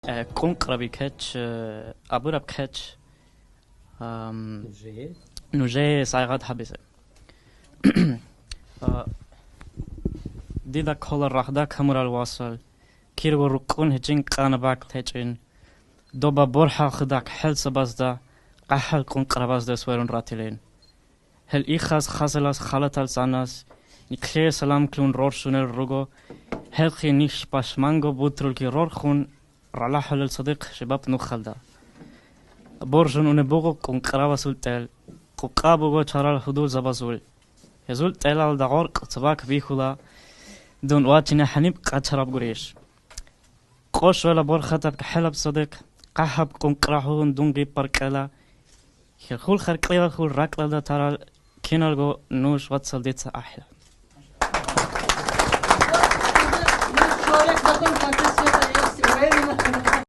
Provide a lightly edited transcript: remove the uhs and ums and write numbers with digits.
قنقربي كاتش أبورب كاتش نوجي صايغات حبسة ديدا كل الرخدا كمر الواصل كيرو ركون هجين قان باك تجين دوبا برحا خداك حل سبازدا قحل قنقربازدا سويرون راتلين هل إيخاز خازلاس خالتال ساناس نكلي سلام كلون رورشونل روغو هل خي نيش باش مانغو بوترول كي رورخون رعلا حل الصديق شباب نوخلدا بورجون ونبوغو قنقربا سولتال قوقابوغو چارال حدود زبازول يزول تلال دغور قطباك بيخولا دون واتنا حنيب قاتراب غريش قوش ولا برختك حلب صديق قحب قنقرحون دونغي بركلا خول خرقيا خول راكلا دا ترى كينالغو نوش واتسل ديتس احلى Человек потом концессию